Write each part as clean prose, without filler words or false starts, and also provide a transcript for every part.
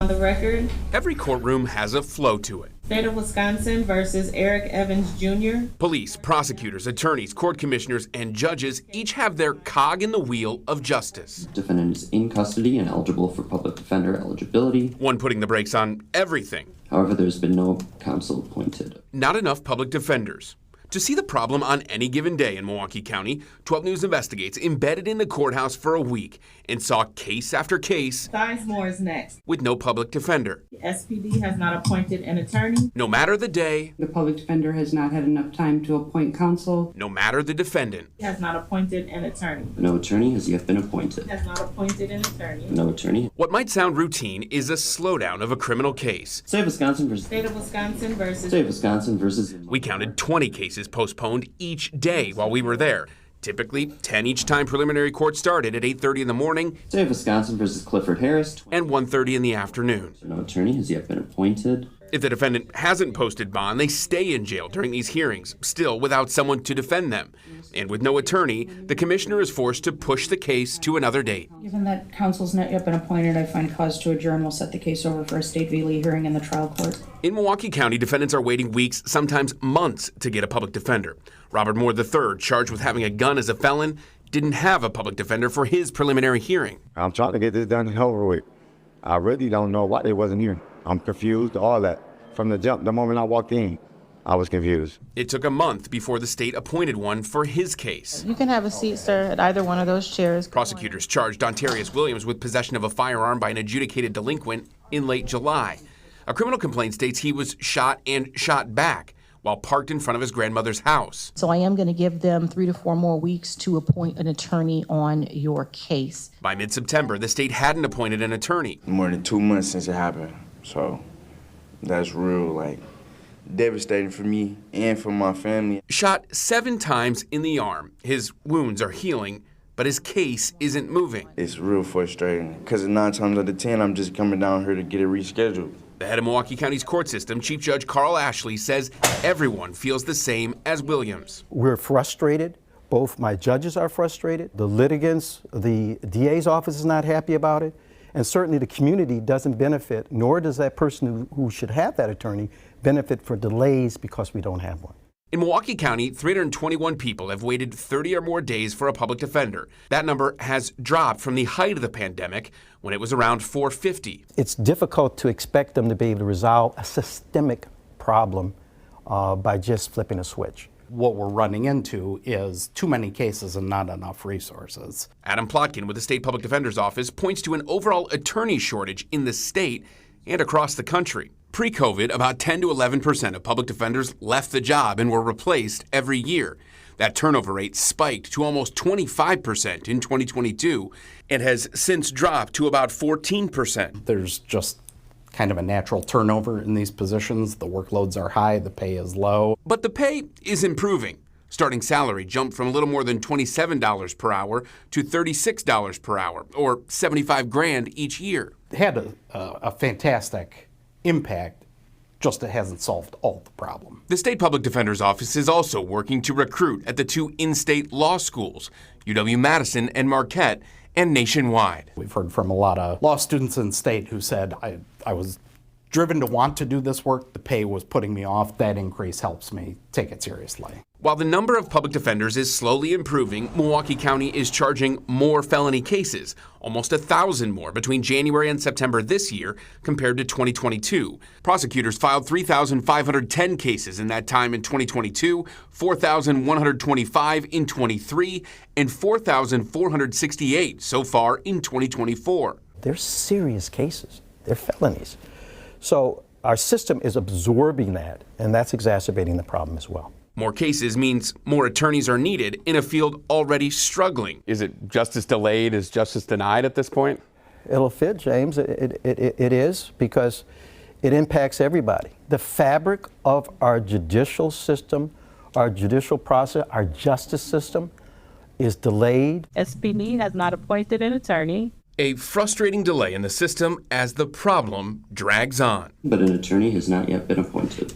On the record, Every courtroom has a flow to it. State of Wisconsin versus Eric Evans Jr. Police, prosecutors, attorneys, court commissioners, and judges each have their cog in the wheel of justice. Defendant is in custody and eligible for public defender eligibility. One putting the brakes on everything. However, there's been no counsel appointed. Not enough public defenders. To see the problem on any given day in Milwaukee County, 12 News Investigates embedded in the courthouse for a week and saw case after case Sizemore is next. with no public defender. The SPD has not appointed an attorney. No matter the day, The public defender has not had enough time to appoint counsel. no matter the defendant. He has not appointed an attorney. No attorney has yet been appointed. Has not appointed an attorney. No attorney. What might sound routine is a slowdown of a criminal case. State of Wisconsin versus State of Wisconsin versus State of Wisconsin versus. We counted 20 cases postponed each day while we were there. Typically 10 each time preliminary court started at 8:30 in the morning State of Wisconsin versus Clifford Harris. and 1:30 in the afternoon. No attorney has yet been appointed. If the defendant hasn't posted bond, they stay in jail during these hearings, still without someone to defend them. And with no attorney, the commissioner is forced to push the case to another date. Given that counsel's not yet been appointed, I find cause to adjourn. We'll set the case over for a State v. Lee hearing in the trial court. In Milwaukee County, defendants are waiting weeks, sometimes months, to get a public defender. Robert Moore III, charged with having a gun as a felon, didn't have a public defender for his preliminary hearing. I'm trying to get this done and over with. I really don't know why they wasn't here. I'm confused, all that. From the jump, the moment I walked in, I was confused. It took a month before the state appointed one for his case. You can have a seat, sir, at either one of those chairs. Prosecutors charged Dontarius Williams with possession of a firearm by an adjudicated delinquent in late July. A criminal complaint states he was shot and shot back while parked in front of his grandmother's house. So I am going to give them 3 to 4 more weeks to appoint an attorney on your case. By mid-September, the state hadn't appointed an attorney. More than 2 months since it happened, so that's real, devastating for me and for my family. Shot 7 times in the arm. His wounds are healing, but his case isn't moving. It's real frustrating because 9 times out of 10, I'm just coming down here to get it rescheduled. The head of Milwaukee County's court system, Chief Judge Carl Ashley, says everyone feels the same as Williams. We're frustrated. Both my judges are frustrated. The litigants, the DA's office is not happy about it. And certainly the community doesn't benefit, nor does that person who should have that attorney benefit for delays because we don't have one. In Milwaukee County, 321 people have waited 30 or more days for a public defender. That number has dropped from the height of the pandemic when it was around 450. It's difficult to expect them to be able to resolve a systemic problem by just flipping a switch. What we're running into is too many cases and not enough resources. Adam Plotkin with the State Public Defender's Office points to an overall attorney shortage in the state and across the country. Pre-COVID, about 10 to 11% of public defenders left the job and were replaced every year. That turnover rate spiked to almost 25% in 2022 and has since dropped to about 14%. There's just kind of a natural turnover in these positions. The workloads are high, the pay is low. But the pay is improving. Starting salary jumped from a little more than $27 per hour to $36 per hour, or $75,000 each year. It had a fantastic impact, just it hasn't solved all the problem. The State Public Defender's Office is also working to recruit at the 2 in-state law schools, UW-Madison and Marquette, and nationwide. We've heard from a lot of law students in state who said, I was driven to want to do this work. The pay was putting me off. That increase helps me take it seriously. While the number of public defenders is slowly improving, Milwaukee County is charging more felony cases, almost 1,000 more between January and September this year compared to 2022. Prosecutors filed 3,510 cases in that time in 2022, 4,125 in 23, and 4,468 so far in 2024. They're serious cases. They're felonies. So our system is absorbing that, and that's exacerbating the problem as well. More cases means more attorneys are needed in a field already struggling. Is it justice delayed? Is justice denied at this point? It'll fit, James. It is, because it impacts everybody. The fabric of our judicial system, our judicial process, our justice system is delayed. SPD has not appointed an attorney. A frustrating delay in the system as the problem drags on. But an attorney has not yet been appointed.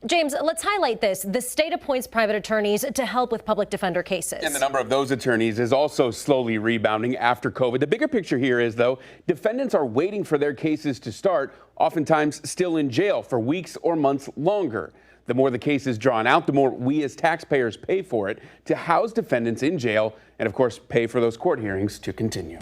James, let's highlight this. The state appoints private attorneys to help with public defender cases. And the number of those attorneys is also slowly rebounding after COVID. The bigger picture here is, though, defendants are waiting for their cases to start, oftentimes still in jail for weeks or months longer. The more the case is drawn out, the more we as taxpayers pay for it to house defendants in jail and, of course, pay for those court hearings to continue.